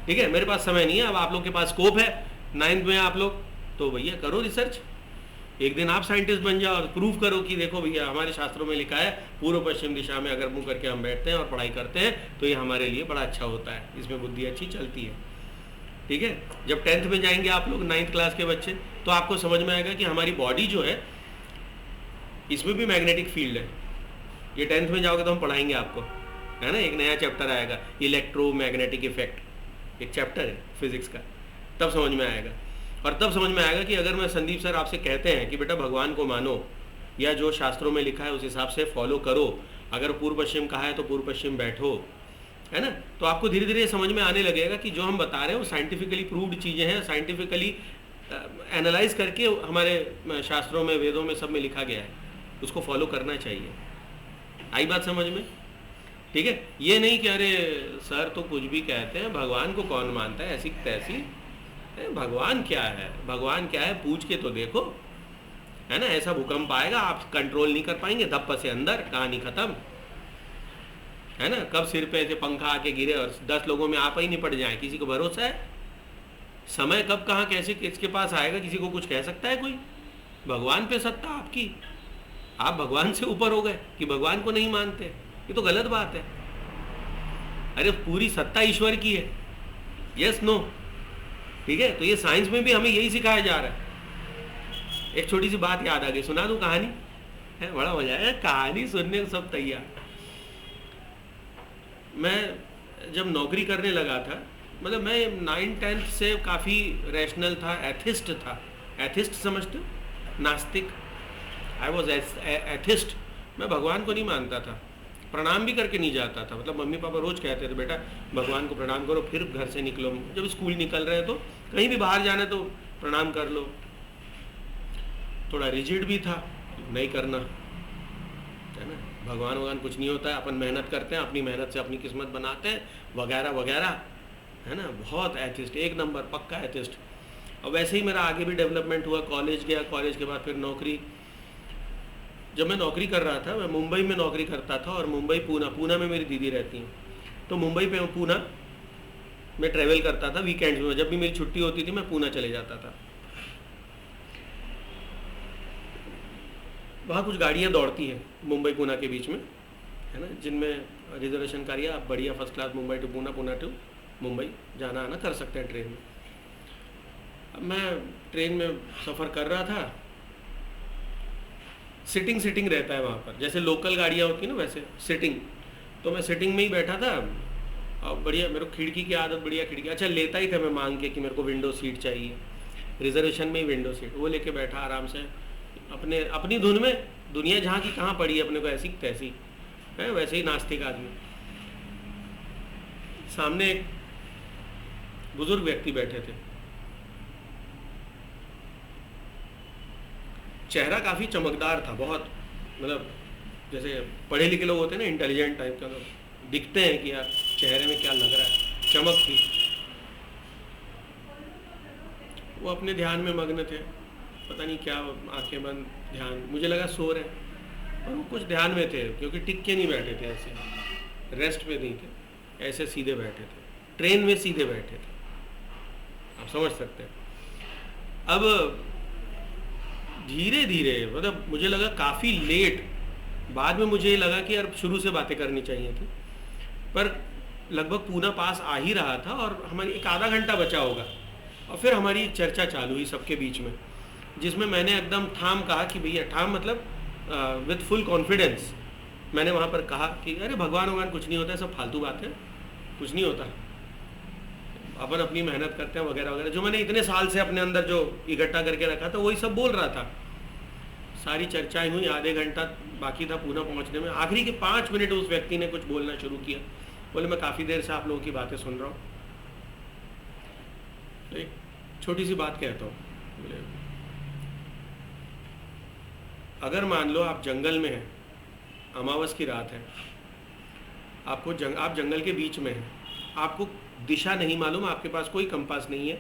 ठीक है? मेरे पास समय नहीं है, अब आप लोग के पास स्कोप है, 9th में आप लोग, तो भैया करो रिसर्च। एक दिन आप साइंटिस्ट बन जाओ और प्रूव करो कि देखो भैया हमारे शास्त्रों में लिखा है पूर्व पश्चिम दिशा में अगर मुंह करके हम बैठते हैं और पढ़ाई करते हैं तो ये हमारे लिए बड़ा अच्छा होता है, इसमें बुद्धि अच्छी चलती है, ठीक है? जब 10th में जाएंगे आप लोग, 9th क्लास के बच्चे, तो आपको समझ में आएगा कि हमारी बॉडी जो है इसमें भी मैग्नेटिक फील्ड है। ये 10th में जाओगे तो हम पढ़ाएंगे आपको, है ना? एक नया चैप्टर आएगा, इलेक्ट्रोमैग्नेटिक इफेक्ट, एक चैप्टर है फिजिक्स का, तब समझ में आएगा। और तब समझ में आएगा कि अगर मैं संदीप सर आपसे कहते हैं कि बेटा भगवान को मानो या जो शास्त्रों में लिखा है उस हिसाब से फॉलो करो, अगर पूर्व पश्चिम कहा है तो पूर्व पश्चिम बैठो, है ना, तो आपको धीरे धीरे समझ में आने लगेगा कि जो हम बता रहे हैं वो साइंटिफिकली प्रूव्ड चीज़ें हैं, साइंटिफिकली एनालाइज करके हमारे शास्त्रों में, वेदों में, सब में लिखा गया है, उसको फॉलो करना चाहिए। आई बात समझ में? ठीक है? ये नहीं कि अरे सर तो कुछ भी कहते हैं, भगवान को कौन मानता है, ऐसी तैसी, भगवान क्या है, भगवान क्या है पूछ के तो देखो, है ना? ऐसा भूकंप आएगा आप कंट्रोल नहीं कर पाएंगे, धप्प से अंदर, कहानी खत्म, है ना? कब सिर पे ऐसे पंखा आके गिरे और 10 लोगों में आप ही नहीं पड़ जाए, किसी को भरोसा है? समय कब कहाँ कैसे किसके पास आएगा, किसी को कुछ कह सकता है कोई? भगवान पे सत्ता आपकी, आप भगवान से ऊपर हो गए कि भगवान को नहीं मानते, ये तो गलत बात है। अरे पूरी सत्ता ईश्वर की है, यस नो, ठीक है? तो ये साइंस में भी हमें यही सिखाया जा रहा है। एक छोटी सी बात याद आ गई, सुना दूं कहानी? है, बड़ा मजा आया कहानी सुनने को, सब तैयार। मैं जब नौकरी करने लगा था, मतलब मैं 9th-10th से काफ़ी रैशनल था, एथिस्ट था। एथिस्ट समझते हो? नास्तिक। I was atheist. मैं भगवान को नहीं मानता था, प्रणाम भी करके नहीं जाता था। मतलब मम्मी पापा रोज़ कहते थे बेटा भगवान को प्रणाम करो फिर घर से निकलो, जब स्कूल निकल रहे हैं तो कहीं भी बाहर जाना तो प्रणाम कर लो। थोड़ा रिजिड भी था, नहीं करना, है ना? भगवान भगवान कुछ नहीं होता है, अपन मेहनत करते हैं, अपनी मेहनत से अपनी किस्मत बनाते हैं, वगैरह वगैरह, है ना? बहुत एथिस्ट, एक नंबर पक्का एथिस्ट। और वैसे ही मेरा आगे भी डेवलपमेंट हुआ, कॉलेज गया, कॉलेज के बाद फिर नौकरी। जब मैं नौकरी कर रहा था, मैं मुंबई में नौकरी करता था, और मुंबई पूना में मेरी दीदी रहती हैं, तो मुंबई पे पूना मैं ट्रैवल करता था वीकेंड्स में, जब भी मेरी छुट्टी होती थी मैं पूना चले जाता था। वहाँ कुछ गाड़ियाँ दौड़ती हैं मुंबई पूना के बीच में, है ना, जिनमें रिजर्वेशन करिए आप, बढ़िया first class Mumbai to Poona, Poona to Mumbai जाना आना कर सकते हैं ट्रेन में। अब मैं ट्रेन में सफ़र कर रहा था, सिटिंग रहता है वहाँ पर, जैसे लोकल गाड़ियाँ होती हैं ना वैसे सिटिंग, तो मैं सिटिंग में ही बैठा था। और बढ़िया मेरे को खिड़की की आदत, बढ़िया खिड़की, अच्छा लेता ही था मैं मांग के कि मेरे को विंडो सीट चाहिए, रिजर्वेशन में ही विंडो सीट, वो लेके बैठा आराम से अपनी धुन में, दुनिया जहाँ की कहाँ पड़ी है अपने को ऐसी तैसी है, वैसे ही नास्तिक आदमी। सामने एक बुजुर्ग व्यक्ति बैठे थे, चेहरा काफ़ी चमकदार था, बहुत मतलब जैसे पढ़े लिखे लोग होते हैं ना, इंटेलिजेंट टाइप का, तो दिखते हैं कि यार चेहरे में क्या लग रहा है, चमक थी। वो अपने ध्यान में मग्न थे, पता नहीं क्या, आंखें बंद ध्यान, मुझे लगा सो रहे, और वो कुछ ध्यान में थे क्योंकि टिक के नहीं बैठे थे, ऐसे रेस्ट पे नहीं थे, ऐसे सीधे बैठे थे, ट्रेन में सीधे बैठे थे, आप समझ सकते हैं। अब धीरे धीरे मतलब मुझे लगा काफ़ी लेट, बाद में मुझे लगा कि यार शुरू से बातें करनी चाहिए थी, पर लगभग पूना पास आ ही रहा था और हमारी एक आधा घंटा बचा होगा, और फिर हमारी चर्चा चालू हुई सबके बीच में, जिसमें मैंने एकदम ठाम कहा कि भैया, ठाम मतलब विथ फुल कॉन्फिडेंस मैंने वहाँ पर कहा कि अरे भगवान भगवान कुछ नहीं होता है, सब फालतू बात है, कुछ नहीं होता, अपन अपनी मेहनत करते हैं वगैरह वगैरह, जो मैंने इतने साल से अपने अंदर जो इकट्ठा करके रखा था वही सब बोल रहा था। सारी चर्चाएं हुई, आधे घंटा बाकी था पूना पहुंचने में, आखिरी के 5 मिनट उस व्यक्ति ने कुछ बोलना शुरू किया, बोले मैं काफ़ी देर से आप लोगों की बातें सुन रहा हूँ, तो एक छोटी सी बात कहता हूँ, बोले अगर मान लो आप जंगल में हैं, अमावस की रात है, आप जंगल के बीच में हैं, आपको दिशा नहीं मालूम, आपके पास कोई कंपास नहीं है,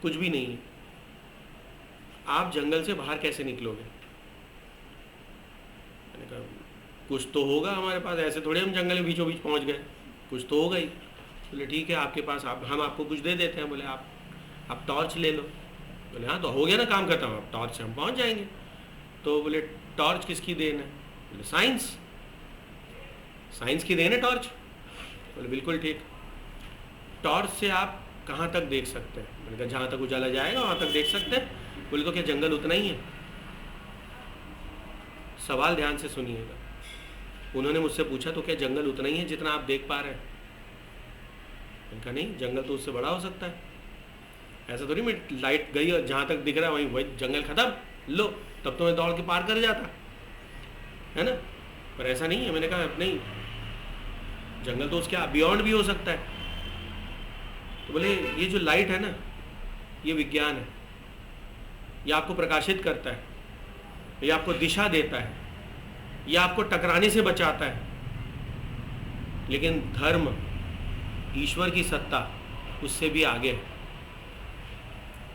कुछ भी नहीं है, आप जंगल से बाहर कैसे निकलोगे? मैंने कहा कुछ तो होगा हमारे पास, ऐसे थोड़े हम जंगल में बीचों बीच पहुंच गए, कुछ तो होगा ही। बोले ठीक है, आपके पास हम आपको कुछ दे देते हैं। बोले आप टॉर्च ले लो। बोले हाँ, तो हो गया ना काम खत्म, अब टॉर्च से हम पहुंच जाएंगे। तो बोले टॉर्च किसकी देन है? बोले साइंस की देन है टॉर्च। बोले बिल्कुल ठीक। टॉर्च से आप कहाँ तक देख सकते हैं? मैंने कहा जहाँ तक उजाला जाएगा वहाँ तक देख सकते हैं। बोले तो क्या जंगल उतना ही है? सवाल ध्यान से सुनिएगा। उन्होंने मुझसे पूछा तो क्या जंगल उतना ही है जितना आप देख पा रहे हैं? मैंने कहा नहीं, जंगल तो उससे बड़ा हो सकता है। ऐसा थोड़ी मैं लाइट गई और जहाँ तक दिख रहा है वही जंगल खत्म, लो तब तो मैं दौड़ के पार कर जाता, है ना? पर ऐसा नहीं है। मैंने कहा नहीं, जंगल तो उसके बियॉन्ड भी हो सकता है। तो बोले ये जो लाइट है ना, ये विज्ञान है, ये आपको प्रकाशित करता है, ये आपको दिशा देता है, ये आपको टकराने से बचाता है। लेकिन धर्म, ईश्वर की सत्ता उससे भी आगे है,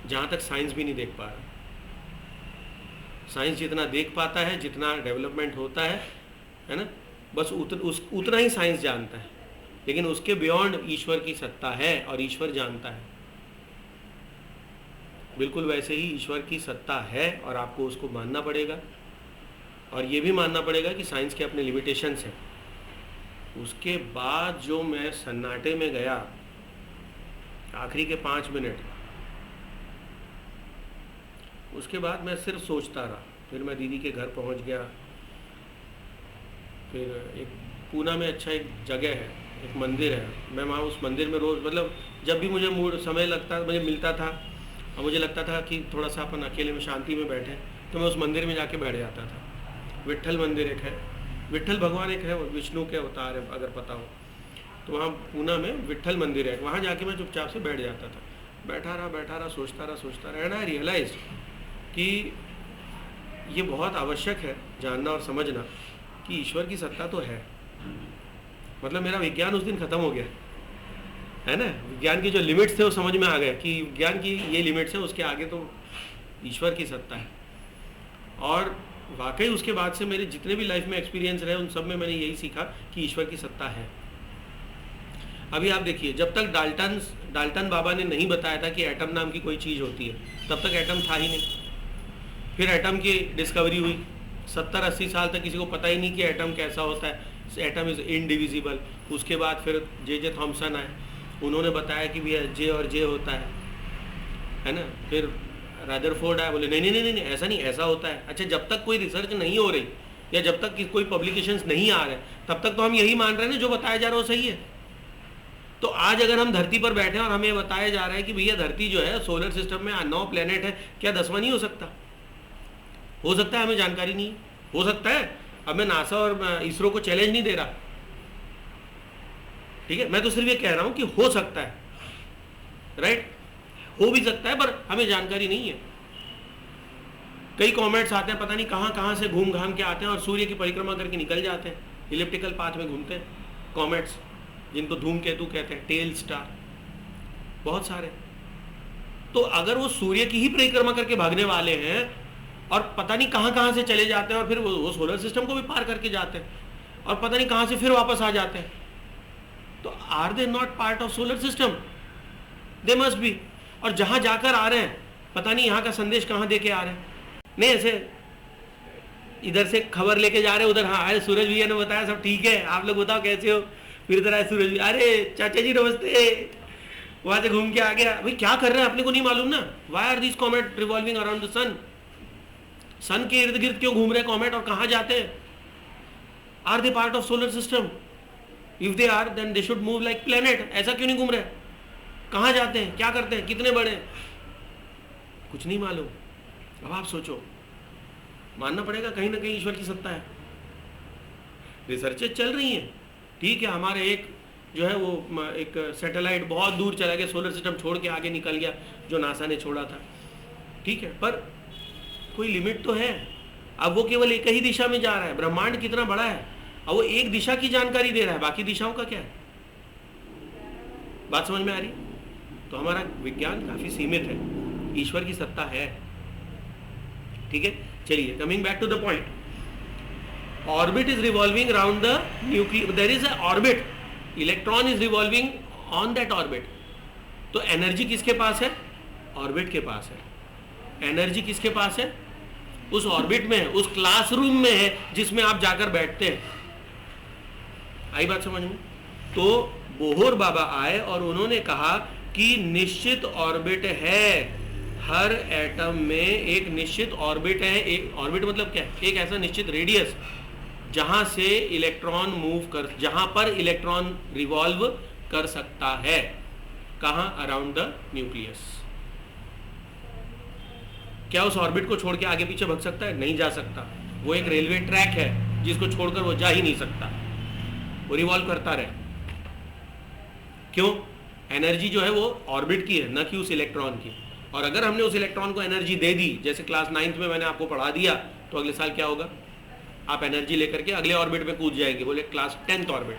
जहाँ तक साइंस भी नहीं देख पा रहा। साइंस जितना देख पाता है, जितना डेवलपमेंट होता है ना, बस उतना ही साइंस जानता है। लेकिन उसके बियॉन्ड ईश्वर की सत्ता है और ईश्वर जानता है। बिल्कुल वैसे ही ईश्वर की सत्ता है और आपको उसको मानना पड़ेगा। और ये भी मानना पड़ेगा कि साइंस के अपने लिमिटेशंस हैं। उसके बाद जो मैं सन्नाटे में गया, आखिरी के 5 मिनट, उसके बाद मैं सिर्फ सोचता रहा। फिर मैं दीदी के घर पहुंच गया। फिर एक पूना में अच्छा एक जगह है, एक मंदिर है। मैं वहाँ उस मंदिर में रोज़, मतलब जब भी मुझे मूड समय लगता, मुझे मिलता था और मुझे लगता था कि थोड़ा सा अपन अकेले में शांति में बैठे, तो मैं उस मंदिर में जाके बैठ जाता था। विट्ठल मंदिर एक है, विट्ठल भगवान एक है, विष्णु के अवतार है अगर पता हो तो। वहाँ पूना में विट्ठल मंदिर है, वहाँ जाके मैं चुपचाप से बैठ जाता था। बैठा रहा, सोचता रहा। एंड आई रियलाइज कि ये बहुत आवश्यक है जानना और समझना कि ईश्वर की सत्ता तो है। मतलब मेरा विज्ञान उस दिन ख़त्म हो गया, है ना। विज्ञान की जो लिमिट्स थे वो समझ में आ गया कि विज्ञान की ये लिमिट्स है, उसके आगे तो ईश्वर की सत्ता है। और वाकई उसके बाद से मेरे जितने भी लाइफ में एक्सपीरियंस रहे, उन सब में मैंने यही सीखा कि ईश्वर की सत्ता है। अभी आप देखिए, जब तक डाल्टन बाबा ने नहीं बताया था कि एटम नाम की कोई चीज़ होती है, तब तक एटम था ही नहीं। फिर एटम की डिस्कवरी हुई, 70-80 साल तक किसी को पता ही नहीं कि एटम कैसा होता है, एटम इज़ इनडिविजिबल। उसके बाद फिर जे थॉमसन आए, उन्होंने बताया कि भैया जे और जे होता है ना। फिर रदरफोर्ड आया, बोले नहीं नहीं नहीं नहीं ऐसा नहीं, ऐसा होता है। अच्छा, जब तक कोई रिसर्च नहीं हो रही या जब तक कोई पब्लिकेशंस नहीं आ रहे, तब तक तो हम यही मान रहे हैं ना जो बताया जा रहा है वो सही है। तो आज अगर हम धरती पर बैठे हैं और हमें बताया जा रहा है कि भैया धरती जो है सोलर सिस्टम में 9 प्लेनेट है, क्या 10वां नहीं हो सकता? हो सकता है, हमें जानकारी नहीं है, हो सकता है। अब मैं नासा और इसरो को चैलेंज नहीं दे रहा, ठीक है, मैं तो सिर्फ ये कह रहा हूं कि हो सकता है, राइट, हो भी सकता है, पर हमें जानकारी नहीं है। कई कॉमेट्स आते हैं, पता नहीं कहां कहां से घूम घाम के आते हैं और सूर्य की परिक्रमा करके निकल जाते हैं, इलिप्टिकल पाथ में घूमते हैं कॉमेट्स, जिनको धूमकेतु कहते हैं, टेल स्टार, बहुत सारे। तो अगर वो सूर्य की ही परिक्रमा करके भागने वाले हैं और पता नहीं कहां कहां से चले जाते हैं और फिर वो सोलर सिस्टम को भी पार करके जाते हैं और पता नहीं कहां से फिर वापस आ जाते हैं, तो are they not part of solar system? They must be. और जहां जाकर आ रहे हैं, पता नहीं यहाँ का संदेश कहाँ दे के आ रहे हैं। नहीं ऐसे इधर से खबर लेके जा रहे हैं, उधर हाँ अरे सूरज भैया ने बताया सब ठीक है, आप लोग बताओ कैसे हो, फिर इधर आए सूरज भैया, अरे चाचा जी नमस्ते, वहां से घूम के आ गया। भाई क्या कर रहे हैं अपने को नहीं मालूम ना। Why are this comet revolving around the sun? Sun के इर्द गिर्द क्यों घूम रहे कॉमेट और कहाँ जाते हैं? Are they part of solar system? If they are then they should move like planet. ऐसा क्यों नहीं घूम रहे? कहाँ जाते हैं, क्या करते हैं, कितने बड़े? कुछ नहीं मालूम। अब आप सोचो, मानना पड़ेगा कहीं ना कहीं ईश्वर की सत्ता है। रिसर्चेज चल रही हैं, ठीक है, हमारे एक जो है वो एक सैटेलाइट बहुत दूर चला गया, सोलर सिस्टम छोड़ के आगे निकल गया, जो नासा ने छोड़ा था, ठीक है, पर कोई लिमिट तो है। अब वो केवल एक ही दिशा में जा रहा है, ब्रह्मांड कितना बड़ा है, अब वो एक दिशा की जानकारी दे रहा है, बाकी दिशाओं का क्या है? बात समझ में आ रही? तो हमारा विज्ञान काफी सीमित है, ईश्वर की सत्ता है, ठीक है। चलिए, coming back to the point, orbit is revolving around the nucleus, there is a orbit, electron is revolving on that orbit. तो एनर्जी किसके पास है? ऑर्बिट के पास है। एनर्जी किसके पास है? उस ऑर्बिट में है, उस क्लासरूम में है जिसमें आप जाकर बैठते हैं। आई बात समझ में? तो बोहर बाबा आए और उन्होंने कहा कि निश्चित ऑर्बिट है, हर एटम में एक निश्चित ऑर्बिट है। एक ऑर्बिट मतलब क्या है? एक ऐसा निश्चित रेडियस जहां से इलेक्ट्रॉन मूव कर, जहां पर इलेक्ट्रॉन रिवॉल्व कर सकता है। कहां? Around the nucleus. क्या उस ऑर्बिट को छोड़ के आगे पीछे भग सकता है? नहीं जा सकता। वो एक रेलवे ट्रैक है जिसको छोड़कर वो जा ही नहीं सकता, वो रिवॉल्व करता रहे। क्यों? एनर्जी जो है वो ऑर्बिट की है, न कि उस इलेक्ट्रॉन की। और अगर हमने उस इलेक्ट्रॉन को एनर्जी दे दी, जैसे क्लास 9th में मैंने आपको पढ़ा दिया, तो अगले साल क्या होगा? आप एनर्जी लेकर के अगले ऑर्बिट में कूद जाएंगे, बोले क्लास 10th ऑर्बिट,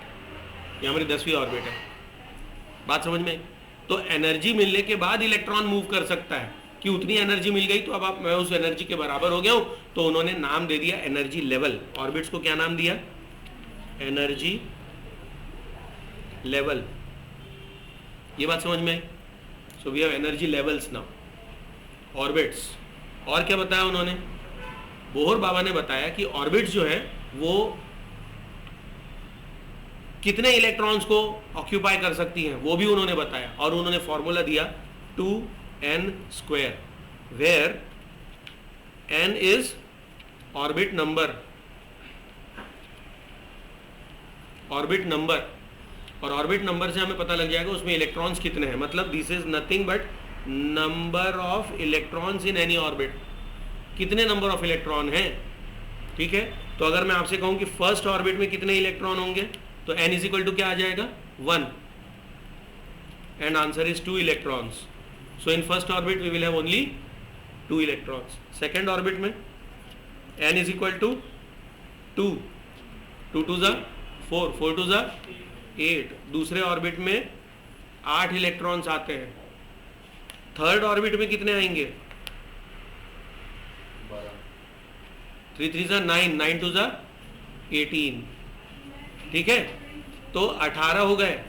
ये हमारी 10वीं ऑर्बिट है। बात समझ में? तो एनर्जी मिलने के बाद इलेक्ट्रॉन मूव कर सकता है कि उतनी एनर्जी मिल गई तो अब मैं उस एनर्जी के बराबर हो गया हूं, तो उन्होंने नाम दे दिया एनर्जी लेवल। ऑर्बिट्स को क्या नाम दिया? Energy level. ये बात समझ में आई? So we have energy levels now, orbits. और क्या बताया उन्होंने? बोहर बाबा ने बताया कि ऑर्बिट्स जो है वो कितने इलेक्ट्रॉन्स को ऑक्यूपाई कर सकती हैं, वो भी उन्होंने बताया। और उन्होंने फॉर्मूला दिया 2n², where n is orbit number, orbit number. और ऑर्बिट नंबर से हमें पता लग जाएगा उसमें इलेक्ट्रॉन्स कितने हैं। मतलब this is nothing but number of electrons in any orbit. कितने नंबर ऑफ इलेक्ट्रॉन हैं, ठीक है। तो अगर मैं आपसे कहूं कि फर्स्ट ऑर्बिट में कितने इलेक्ट्रॉन होंगे, तो n इज इक्वल टू क्या आ जाएगा? 1, and answer is 2 electrons. So in first orbit we will have only 2 electrons. Second orbit में n इज इक्वल टू 2, 2 2 ज़ा 4, 4 2 ज़ा 8। दूसरे ऑर्बिट में 8 इलेक्ट्रॉन्स आते हैं। थर्ड ऑर्बिट में कितने आएंगे? 3 3 ज़ा 9, 9 2 ज़ा 18, ठीक है। तो 18 हो गए।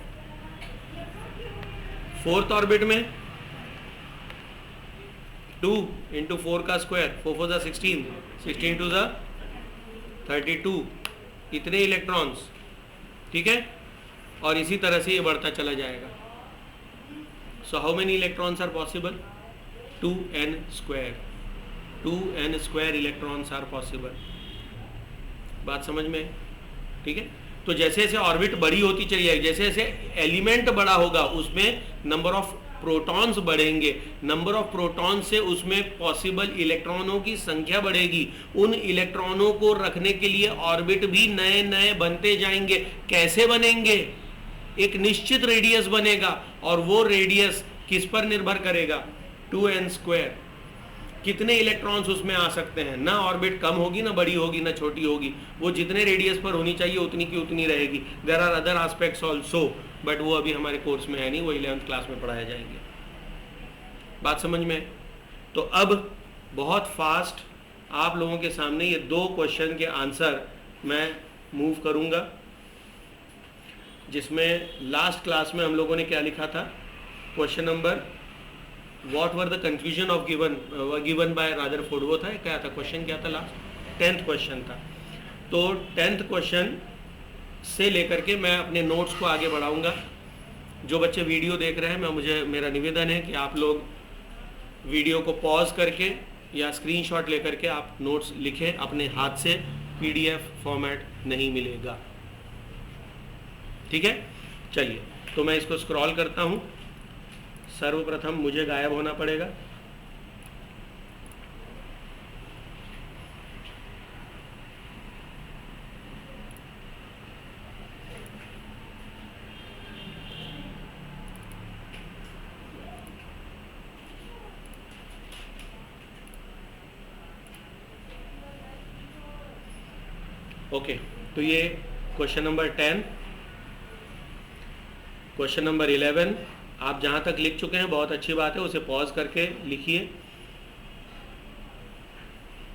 फोर्थ ऑर्बिट में 2 इंटू 4 का स्क्वायर, 4 4 जा 16, 16 2 जा 32, इतने इलेक्ट्रॉन्स, ठीक है। और इसी तरह से ये बढ़ता चला जाएगा। So how many electrons are possible? 2n square, 2n square electrons are possible. बात समझ में, ठीक है। तो जैसे जैसे ऑर्बिट बड़ी होती चली जाएगी, जैसे जैसे एलिमेंट बड़ा होगा उसमें नंबर ऑफ प्रोटॉन्स बढ़ेंगे, नंबर ऑफ प्रोटॉन से उसमें पॉसिबल इलेक्ट्रॉनों की संख्या बढ़ेगी। उन इलेक्ट्रॉनों को रखने के लिए ऑर्बिट भी नए नए बनते जाएंगे। कैसे बनेंगे? एक निश्चित रेडियस बनेगा, और वो रेडियस किस पर निर्भर करेगा? 2n square. कितने इलेक्ट्रॉन्स उसमें आ सकते हैं? ना ऑर्बिट कम होगी, ना बड़ी होगी, ना छोटी होगी, वो जितने रेडियस पर होनी चाहिए उतनी की उतनी रहेगी। There are other aspects also, but वो अभी हमारे कोर्स में है नहीं, वो 11th क्लास में पढ़ाया जाएंगे। बात समझ में? तो अब बहुत फास्ट आप लोगों के सामने ये 2 क्वेश्चन के आंसर मैं मूव करूंगा, जिसमें लास्ट क्लास में हम लोगों ने क्या लिखा था? Question number what were the confusion of given by Rutherford, वो था क्या था? क्वेश्चन क्या था लास्ट? 10th क्वेश्चन था। तो 10th क्वेश्चन से लेकर के मैं अपने नोट्स को आगे बढ़ाऊंगा। जो बच्चे वीडियो देख रहे हैं, मेरा निवेदन है कि आप लोग वीडियो को पॉज करके या स्क्रीनशॉट लेकर के आप नोट्स लिखें अपने हाथ से, पीडीएफ फॉर्मेट नहीं मिलेगा, ठीक है। चलिए, तो मैं इसको स्क्रॉल करता हूं। सर्वप्रथम मुझे गायब होना पड़ेगा। ओके, तो ये क्वेश्चन नंबर 10, क्वेश्चन नंबर 11 आप जहां तक लिख चुके हैं बहुत अच्छी बात है, उसे पॉज करके लिखिए।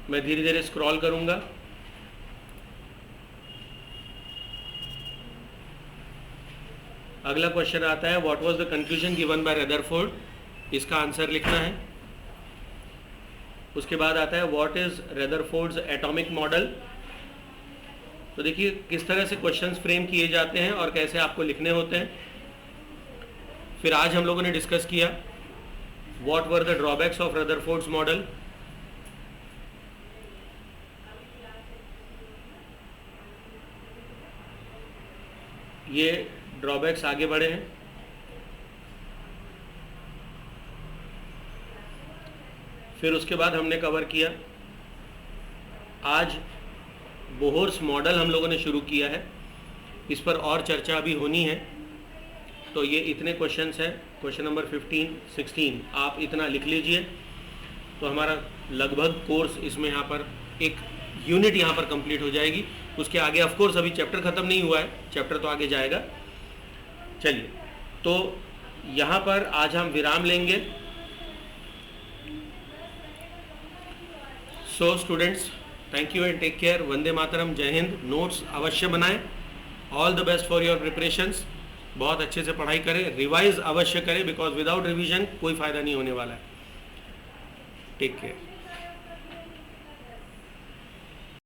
मैं धीरे धीरे स्क्रॉल करूंगा। अगला क्वेश्चन आता है what was the conclusion given by Rutherford, इसका आंसर लिखना है। उसके बाद आता है what is Rutherford's atomic model. तो देखिए किस तरह से क्वेश्चंस फ्रेम किए जाते हैं और कैसे आपको लिखने होते हैं। फिर आज हम लोगों ने डिस्कस किया what were the drawbacks of Rutherford's model. ये ड्रॉबैक्स आगे बढ़े हैं। फिर उसके बाद हमने कवर किया आज बोहर्स मॉडल हम लोगों ने शुरू किया है, इस पर और चर्चा अभी होनी है। तो ये इतने क्वेश्चंस हैं, क्वेश्चन नंबर 15, 16 आप इतना लिख लीजिए। तो हमारा लगभग कोर्स इसमें यहाँ पर एक यूनिट यहाँ पर कंप्लीट हो जाएगी। उसके आगे ऑफ कोर्स अभी चैप्टर ख़त्म नहीं हुआ है, चैप्टर तो आगे जाएगा। चलिए, तो यहाँ पर आज हम विराम लेंगे। So students, thank you and take care. वंदे मातरम, जय हिंद। नोट्स अवश्य बनाएं। All the best for your preparations. बहुत अच्छे से पढ़ाई करें, रिवाइज अवश्य करें, बिकॉज विदाउट रिवीजन कोई फ़ायदा नहीं होने वाला है। Take care.